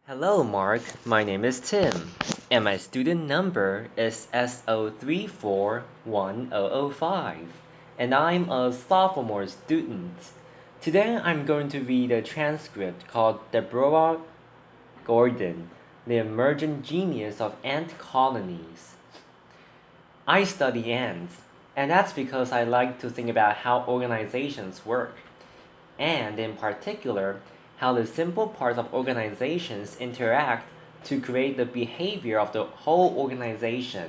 Hello, Mark. My name is Tim, and my student number is SO341005, and I'm a sophomore student. Today, I'm going to read a transcript called Deborah Gordon, the Emergent Genius of Ant Colonies. I study ants, and that's because I like to think about how organizations work, and in particular, how the simple parts of organizations interact to create the behavior of the whole organization.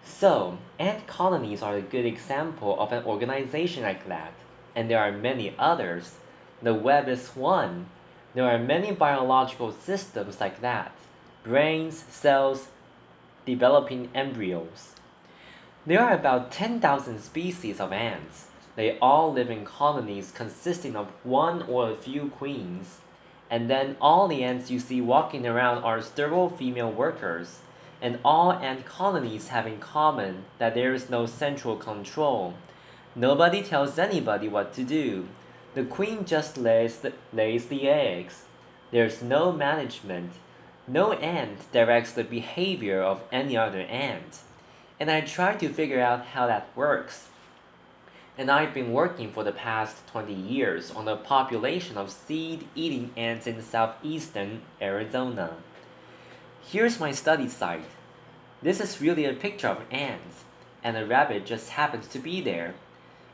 So, ant colonies are a good example of an organization like that, and there are many others. The web is one. There are many biological systems like that: brains, cells, developing embryos. There are about 10,000 species of ants. They all live in colonies consisting of one or a few queens. And then all the ants you see walking around are sterile female workers. And all ant colonies have in common that there is no central control. Nobody tells anybody what to do. The queen just lays the eggs. There's no management. No ant directs the behavior of any other ant. And I try to figure out how that works. And I've been working for the past 20 years on a population of seed-eating ants in southeastern Arizona. Here's my study site. This is really a picture of ants, and a rabbit just happens to be there.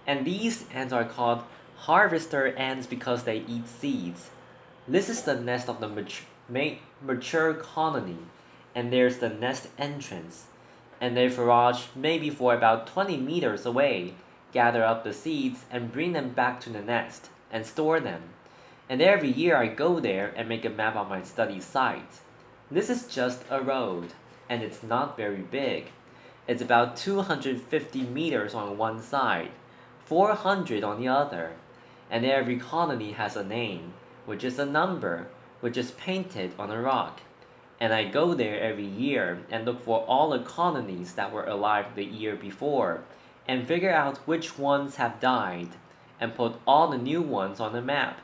And these ants are called harvester ants because they eat seeds. This is the nest of the mature colony, and there's the nest entrance. And they forage maybe for about 20 meters away, gather up the seeds, and bring them back to the nest, and store them. And every year I go there and make a map of my study site. This is just a road, and it's not very big. It's about 250 meters on one side, 400 on the other, and every colony has a name, which is a number, which is painted on a rock. And I go there every year and look for all the colonies that were alive the year before, and figure out which ones have died, and put all the new ones on the map.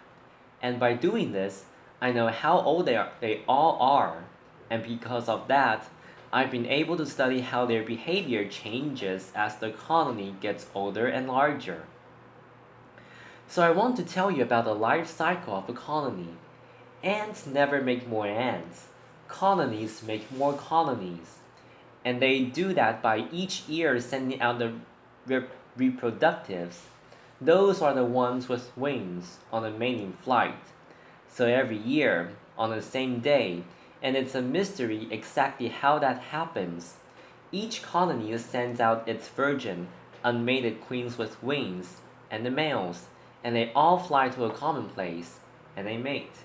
And by doing this, I know how old they all are, and because of that, I've been able to study how their behavior changes as the colony gets older and larger. So I want to tell you about the life cycle of a colony. Ants never make more ants. Colonies make more colonies. And they do that by each year sending out the reproductives. Those are the ones with wings on the mating flight. So every year, on the same day, and it's a mystery exactly how that happens, each colony sends out its virgin, unmated queens with wings, and the males, and they all fly to a common place, and they mate.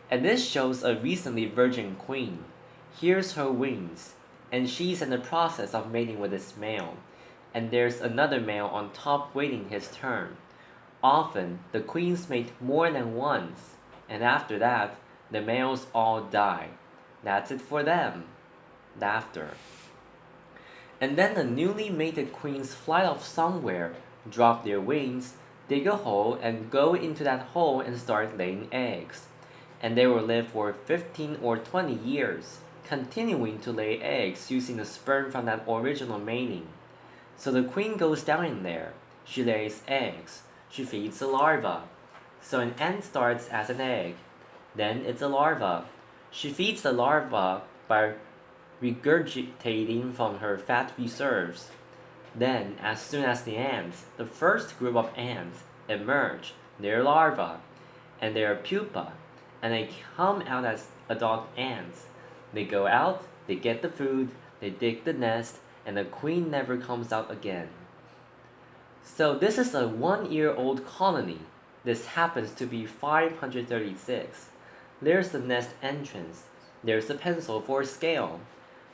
And this shows a recently virgin queen. Here's her wings, and she's in the process of mating with this male, and there's another male on top waiting his turn. Often, the queens mate more than once, and after that, the males all die. That's it for them. Laughter. And then the newly mated queens fly off somewhere, drop their wings, dig a hole, and go into that hole and start laying eggs. And they will live for 15 or 20 years, continuing to lay eggs using the sperm from that original mating. So the queen goes down in there. She lays eggs. She feeds the larva. So an ant starts as an egg. Then it's a larva. She feeds the larva by regurgitating from her fat reserves. Then, as soon as the ants, the first group of ants, emerge, they're larvae, and they're pupa, and they come out as adult ants. They go out, they get the food, they dig the nest, and the queen never comes out again. So this is a 1-year-old colony. This happens to be 536. There's the nest entrance. There's a pencil for a scale.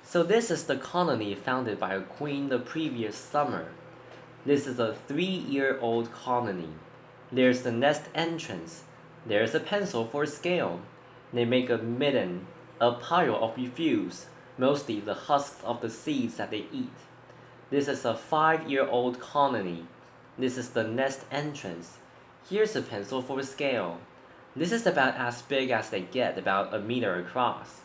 So this is the colony founded by a queen the previous summer. This is a 3-year-old colony. There's the nest entrance. There's a pencil for a scale. They make a midden, a pile of refuse, mostly the husks of the seeds that they eat. This is a 5-year-old colony. This is the nest entrance. Here's a pencil for a scale. This is about as big as they get, about a meter across.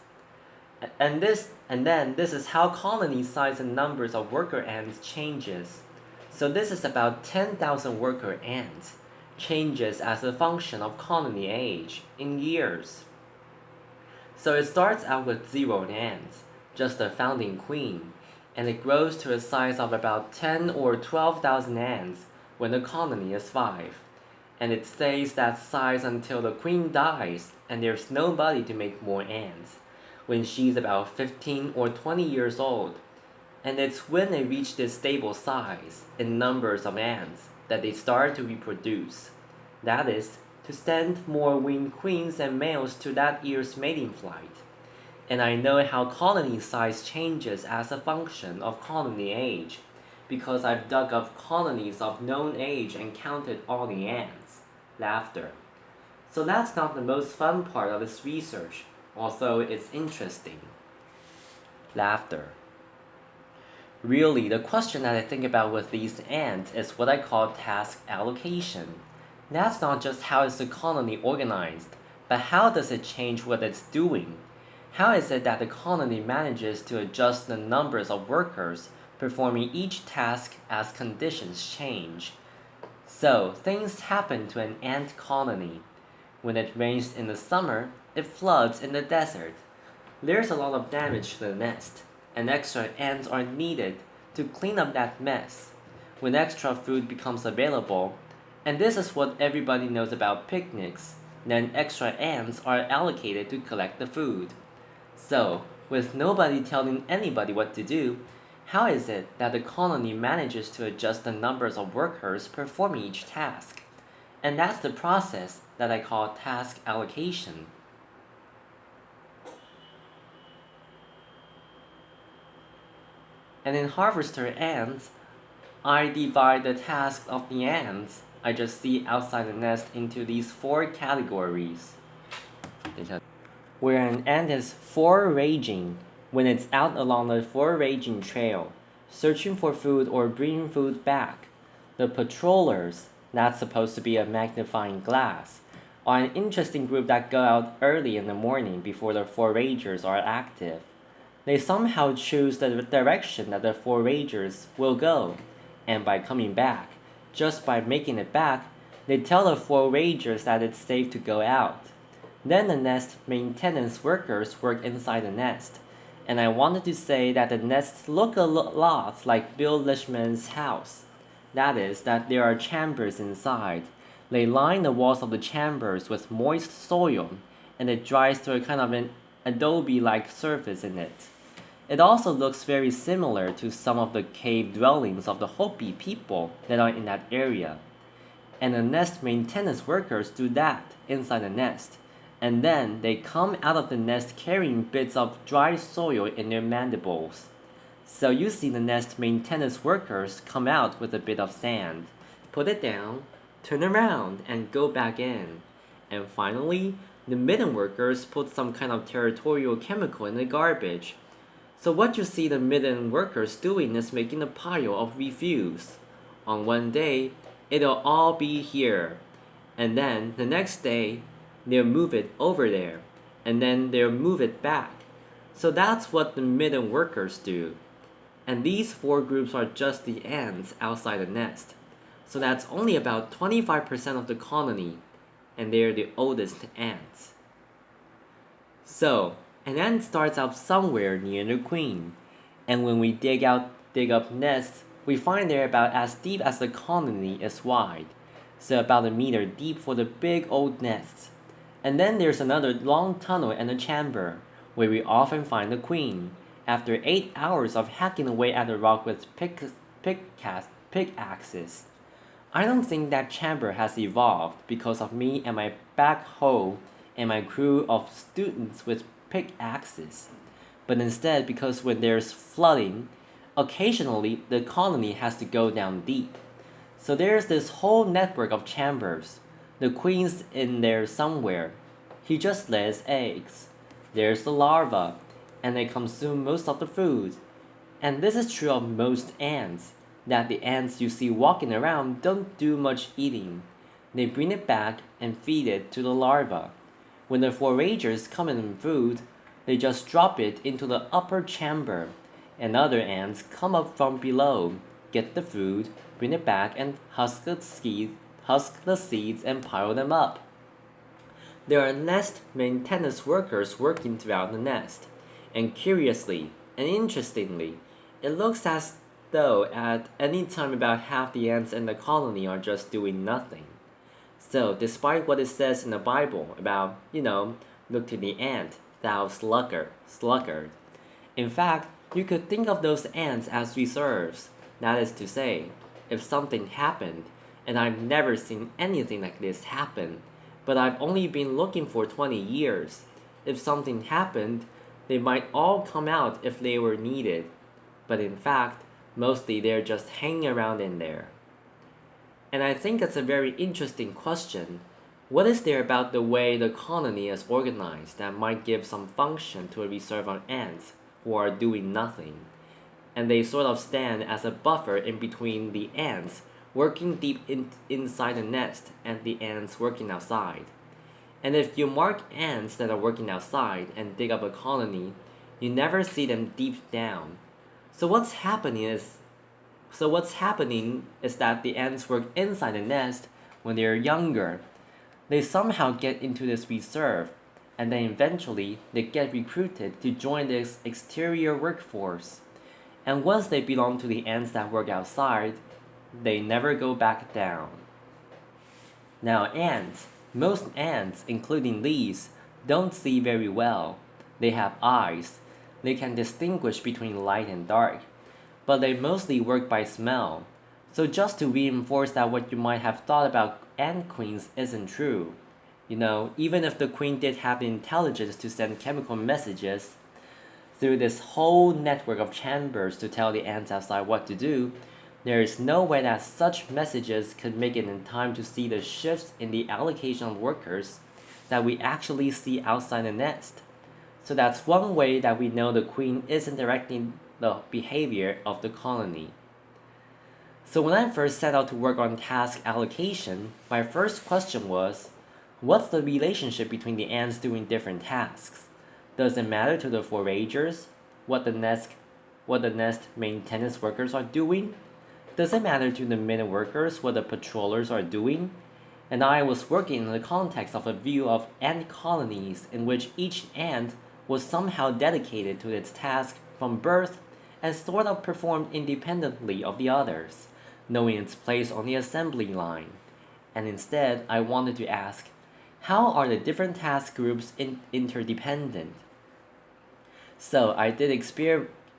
And then this is how colony size and numbers of worker ants changes. So this is about 10,000 worker ants changes as a function of colony age in years. So it starts out with 0 ants, just a founding queen, and it grows to a size of about 10 or 12,000 ants when the colony is 5. And it stays that size until the queen dies and there's nobody to make more ants, when she's about 15 or 20 years old. And it's when they reach this stable size in numbers of ants that they start to reproduce. That is, to send more winged queens and males to that year's mating flight. And I know how colony size changes as a function of colony age, because I've dug up colonies of known age and counted all the ants. Laughter. So that's not the most fun part of this research, although it's interesting. Laughter. Really, the question that I think about with these ants is what I call task allocation. That's not just how is the colony organized, but how does it change what it's doing? How is it that the colony manages to adjust the numbers of workers performing each task as conditions change? So, things happen to an ant colony. When it rains in the summer, it floods in the desert. There's a lot of damage to the nest, and extra ants are needed to clean up that mess. When extra food becomes available, and this is what everybody knows about picnics, then extra ants are allocated to collect the food. So, with nobody telling anybody what to do, how is it that the colony manages to adjust the numbers of workers performing each task? And that's the process that I call task allocation. And in harvester ants, I divide the tasks of the ants I just see outside the nest into these 4 categories. Where an ant is foraging, when it's out along the foraging trail, searching for food or bringing food back. The patrollers, that's supposed to be a magnifying glass, are an interesting group that go out early in the morning before the foragers are active. They somehow choose the direction that the foragers will go, and by coming back, just by making it back, they tell the foragers that it's safe to go out. Then the nest maintenance workers work inside the nest, and I wanted to say that the nests look a lot like Bill Lishman's house. That is, that there are chambers inside. They line the walls of the chambers with moist soil, and it dries to a kind of an adobe-like surface in it. It also looks very similar to some of the cave dwellings of the Hopi people that are in that area. And the nest maintenance workers do that inside the nest, and then they come out of the nest carrying bits of dry soil in their mandibles. So you see the nest maintenance workers come out with a bit of sand, put it down, turn around, and go back in. And finally, the midden workers put some kind of territorial chemical in the garbage. So what you see the midden workers doing is making a pile of refuse. On one day, it'll all be here. And then the next day, they'll move it over there. And then they'll move it back. So that's what the midden workers do. And these 4 groups are just the ants outside the nest. So that's only about 25% of the colony. And they're the oldest ants. So, an ant starts out somewhere near the queen, and when we dig up nests, we find they're about as deep as the colony is wide, so about a meter deep for the big old nests. And then there's another long tunnel and a chamber, where we often find the queen, after 8 hours of hacking away at the rock with pickaxes. I don't think that chamber has evolved because of me and my backhoe and my crew of students with pickaxes, but instead because when there's flooding, occasionally the colony has to go down deep. So there's this whole network of chambers. The queen's in there somewhere. He just lays eggs. There's the larvae, and they consume most of the food. And this is true of most ants, that the ants you see walking around don't do much eating. They bring it back and feed it to the larvae. When the foragers come in food, they just drop it into the upper chamber, and other ants come up from below, get the food, bring it back, and husk the seeds and pile them up. There are nest maintenance workers working throughout the nest, and curiously and interestingly, it looks as though at any time about half the ants in the colony are just doing nothing. So, despite what it says in the Bible about, look to the ant, thou sluggard. In fact, you could think of those ants as reserves. That is to say, if something happened, and I've never seen anything like this happen, but I've only been looking for 20 years. If something happened, they might all come out if they were needed. But in fact, mostly they're just hanging around in there. And I think that's a very interesting question. What is there about the way the colony is organized that might give some function to a reserve of ants who are doing nothing? And they sort of stand as a buffer in between the ants working inside the nest and the ants working outside. And if you mark ants that are working outside and dig up a colony, you never see them deep down. So what's happening is that the ants work inside the nest when they're younger. They somehow get into this reserve, and then eventually they get recruited to join this exterior workforce. And once they belong to the ants that work outside, they never go back down. Now most ants, including these, don't see very well. They have eyes. They can distinguish between light and dark, but they mostly work by smell. So just to reinforce that what you might have thought about ant queens isn't true. Even if the queen did have the intelligence to send chemical messages through this whole network of chambers to tell the ants outside what to do, there is no way that such messages could make it in time to see the shifts in the allocation of workers that we actually see outside the nest. So that's one way that we know the queen isn't directing the behavior of the colony. So when I first set out to work on task allocation, my first question was, what's the relationship between the ants doing different tasks? Does it matter to the foragers what the nest maintenance workers are doing? Does it matter to the minute workers what the patrollers are doing? And I was working in the context of a view of ant colonies in which each ant was somehow dedicated to its task from birth and sort of performed independently of the others, knowing its place on the assembly line. And instead, I wanted to ask, how are the different task groups interdependent? So I did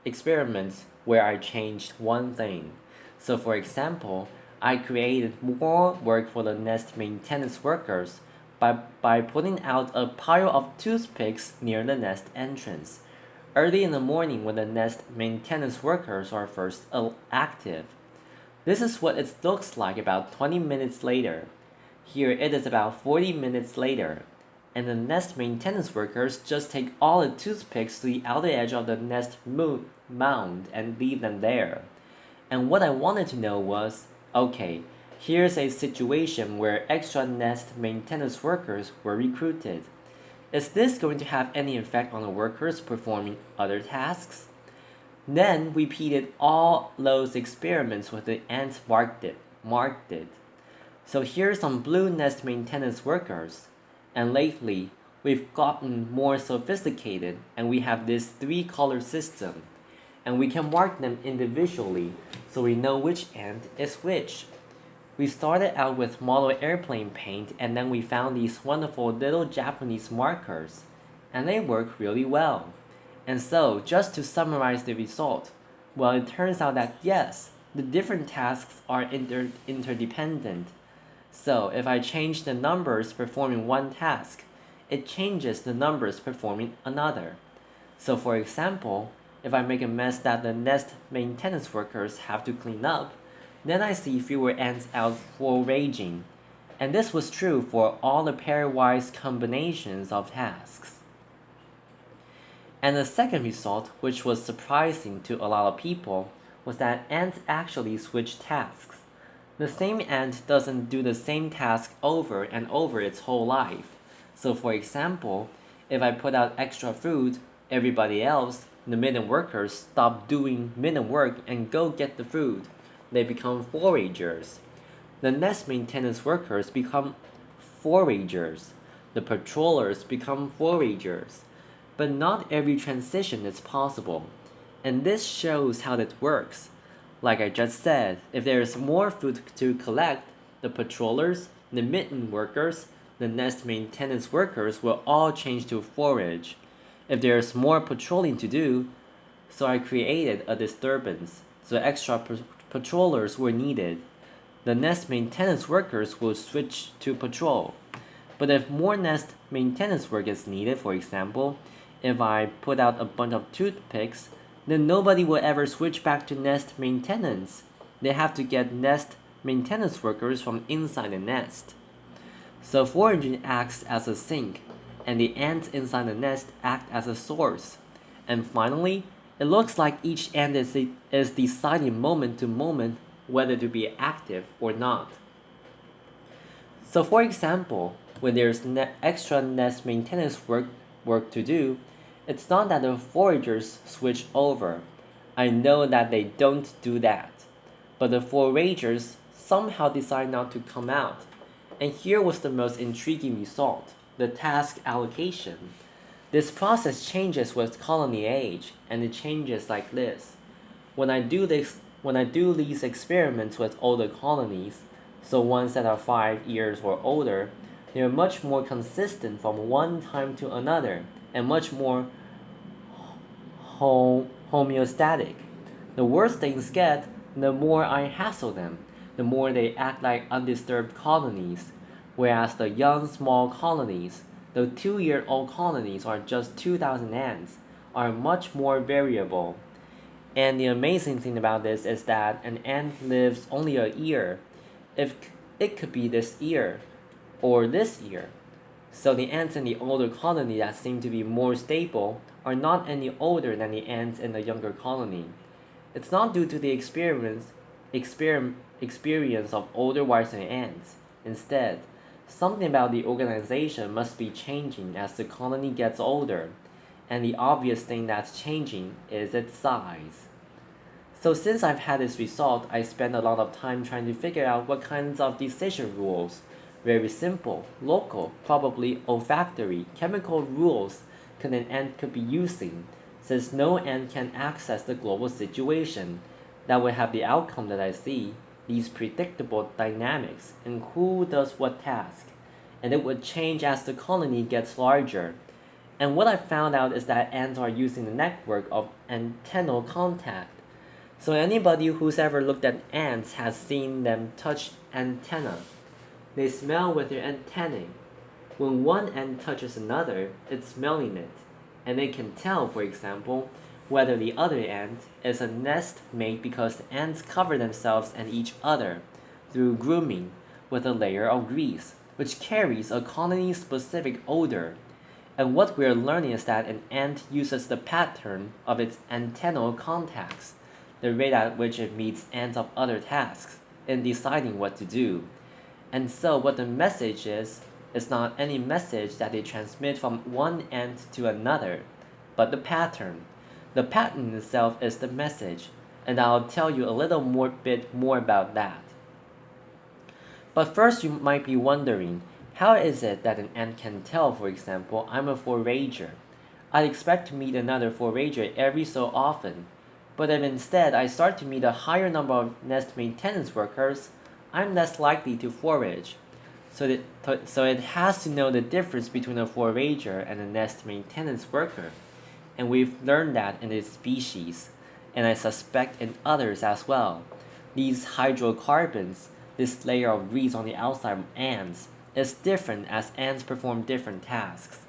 experiments where I changed one thing. So for example, I created more work for the nest maintenance workers by putting out a pile of toothpicks near the nest entrance, early in the morning when the nest maintenance workers are first active. This is what it looks like about 20 minutes later. Here it is about 40 minutes later, and the nest maintenance workers just take all the toothpicks to the outer edge of the nest mound and leave them there. And what I wanted to know was, okay, here's a situation where extra nest maintenance workers were recruited. Is this going to have any effect on the workers performing other tasks? Then we repeated all those experiments with the ants marked it. So here's some blue nest maintenance workers. And lately, we've gotten more sophisticated and we have this 3-color system. And we can mark them individually so we know which ant is which. We started out with model airplane paint and then we found these wonderful little Japanese markers, and they work really well. And so, just to summarize the result, well, it turns out that yes, the different tasks are interdependent. So, if I change the numbers performing one task, it changes the numbers performing another. So, for example, if I make a mess that the nest maintenance workers have to clean up, then I see fewer ants out foraging. And this was true for all the pairwise combinations of tasks. And the second result, which was surprising to a lot of people, was that ants actually switch tasks. The same ant doesn't do the same task over and over its whole life. So for example, if I put out extra food, everybody else, the midden workers, stop doing midden work and go get the food. They become foragers. The nest maintenance workers become foragers. The patrollers become foragers. But not every transition is possible. And this shows how that works. Like I just said, if there is more food to collect, the patrollers, the mitten workers, the nest maintenance workers will all change to forage. If there is more patrolling to do, so I created a disturbance, so extra patrollers were needed. The nest maintenance workers will switch to patrol. But if more nest maintenance work is needed, for example, if I put out a bunch of toothpicks, then nobody will ever switch back to nest maintenance. They have to get nest maintenance workers from inside the nest. So foraging acts as a sink, and the ants inside the nest act as a source. And finally, it looks like each ant is deciding moment to moment whether to be active or not. So for example, when there's extra nest maintenance work to do, it's not that the foragers switch over. I know that they don't do that. But the foragers somehow decide not to come out. And here was the most intriguing result, the task allocation. This process changes with colony age, and it changes like this. When I do these experiments with older colonies, so ones that are 5 years or older, they are much more consistent from one time to another and much more homeostatic. The worse things get, the more I hassle them, the more they act like undisturbed colonies, whereas the young small colonies, the 2-year-old colonies are just 2,000 ants, are much more variable. And the amazing thing about this is that an ant lives only a year. If it could be this year or this year. So the ants in the older colony that seem to be more stable are not any older than the ants in the younger colony. It's not due to the experience of older wiser ants. Instead, something about the organization must be changing as the colony gets older, and the obvious thing that's changing is its size. So since I've had this result, I spent a lot of time trying to figure out what kinds of decision rules, very simple, local, probably olfactory, chemical rules an ant could be using, since no ant can access the global situation that would have the outcome that I see, these predictable dynamics, and who does what task, and it would change as the colony gets larger. And what I found out is that ants are using a network of antennal contact. So anybody who's ever looked at ants has seen them touch antenna. They smell with their antennae. When one ant touches another, it's smelling it, and they can tell, for example, whether the other ant is a nest mate because the ants cover themselves and each other through grooming with a layer of grease, which carries a colony-specific odor. And what we're learning is that an ant uses the pattern of its antennal contacts, the rate at which it meets ants of other tasks, in deciding what to do. And so what the message is not any message that they transmit from one ant to another, but the pattern. The pattern itself is the message, and I'll tell you a little bit more about that. But first you might be wondering, how is it that an ant can tell, for example, I'm a forager? I'd expect to meet another forager every so often, but if instead I start to meet a higher number of nest maintenance workers, I'm less likely to forage. So it has to know the difference between a forager and a nest maintenance worker. And we've learned that in this species, and I suspect in others as well. These hydrocarbons, this layer of grease on the outside of ants, is different as ants perform different tasks.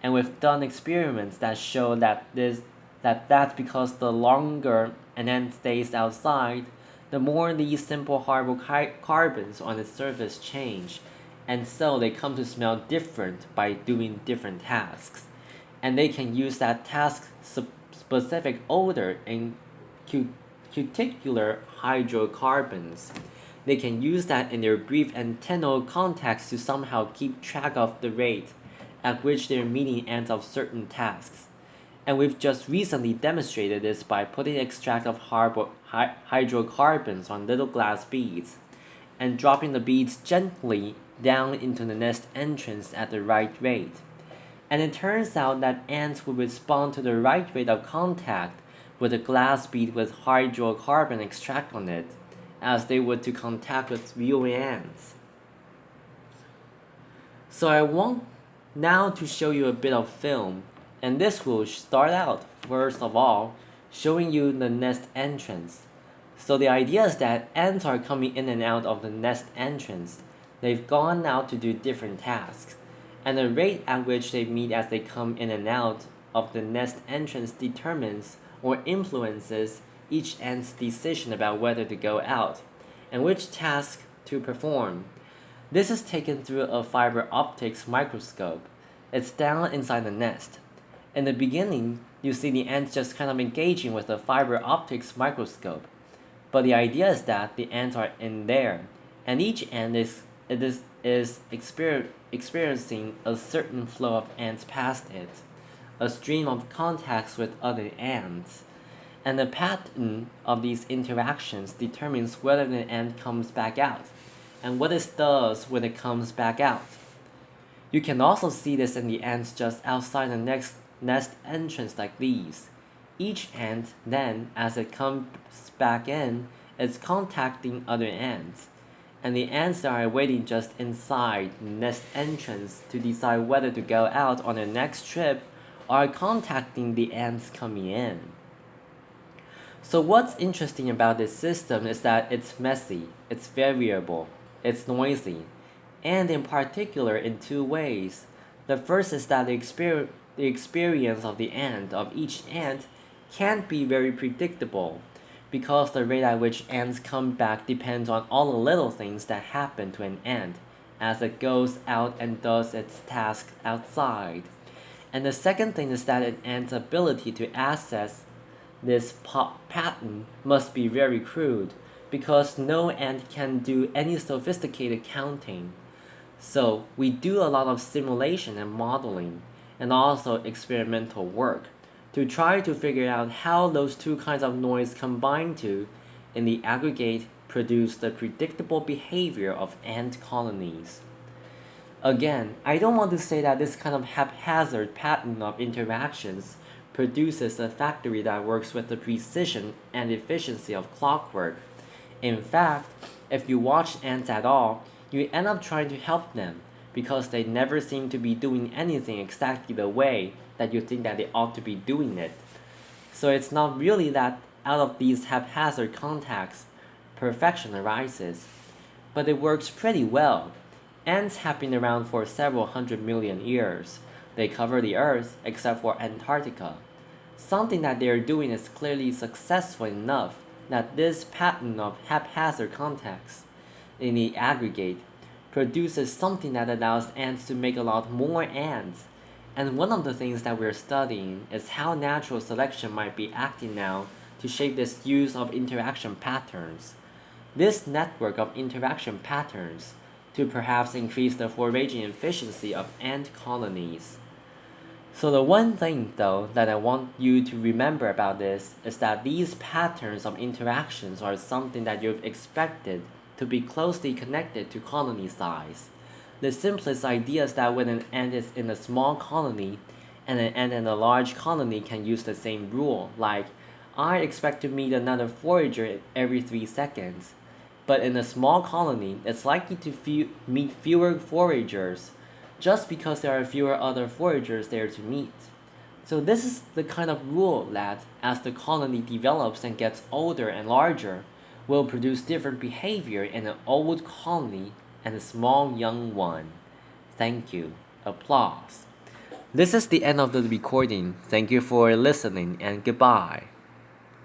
And we've done experiments that show that's because the longer an ant stays outside, the more these simple hydrocarbons on its surface change, and so they come to smell different by doing different tasks. And they can use that task specific odor in cuticular hydrocarbons. they can use that in their brief antennal context to somehow keep track of the rate at which they're meeting ends of certain tasks. And we've just recently demonstrated this by putting extract of hydrocarbons on little glass beads and dropping the beads gently down into the nest entrance at the right rate. And it turns out that ants will respond to the right rate of contact with a glass bead with hydrocarbon extract on it, as they would to contact with real ants. So I want now to show you a bit of film, and this will start out, first of all, showing you the nest entrance. So the idea is that ants are coming in and out of the nest entrance. They've gone out to do different tasks, and the rate at which they meet as they come in and out of the nest entrance determines or influences each ant's decision about whether to go out and which task to perform. This is taken through a fiber optics microscope. It's down inside the nest. In the beginning, you see the ants just kind of engaging with the fiber optics microscope. But the idea is that the ants are in there, and each ant is experiencing a certain flow of ants past it, a stream of contacts with other ants. And the pattern of these interactions determines whether the ant comes back out, and what it does when it comes back out. You can also see this in the ants just outside the next nest entrance like these. Each ant then, as it comes back in, is contacting other ants, and the ants that are waiting just inside the nest entrance to decide whether to go out on their next trip are contacting the ants coming in. So what's interesting about this system is that it's messy, it's variable, it's noisy, and in particular in two ways. The first is that the experience of the ant, of each ant, can't be very predictable, because the rate at which ants come back depends on all the little things that happen to an ant as it goes out and does its task outside. And the second thing is that an ant's ability to access this pattern must be very crude, because no ant can do any sophisticated counting. So we do a lot of simulation and modeling, and also experimental work, to try to figure out how those two kinds of noise combine to, in the aggregate, produce the predictable behavior of ant colonies. Again, I don't want to say that this kind of haphazard pattern of interactions produces a factory that works with the precision and efficiency of clockwork. In fact, if you watch ants at all, you end up trying to help them, because they never seem to be doing anything exactly the way that you think that they ought to be doing it. So it's not really that out of these haphazard contacts, perfection arises, but it works pretty well. Ants have been around for several 100 million years. They cover the Earth except for Antarctica. Something that they are doing is clearly successful enough that this pattern of haphazard contacts, in the aggregate, produces something that allows ants to make a lot more ants. And one of the things that we're studying is how natural selection might be acting now to shape this use of interaction patterns. This network of interaction patterns to perhaps increase the foraging efficiency of ant colonies. So the one thing though that I want you to remember about this is that these patterns of interactions are something that you've expected to be closely connected to colony size. The simplest idea is that when an ant is in a small colony and an ant in a large colony can use the same rule, like I expect to meet another forager every 3 seconds. But in a small colony, it's likely to meet fewer foragers just because there are fewer other foragers there to meet. So this is the kind of rule that, as the colony develops and gets older and larger, will produce different behavior in an old colony and a small young one. Thank you. Applause. This is the end of the recording. Thank you for listening and goodbye.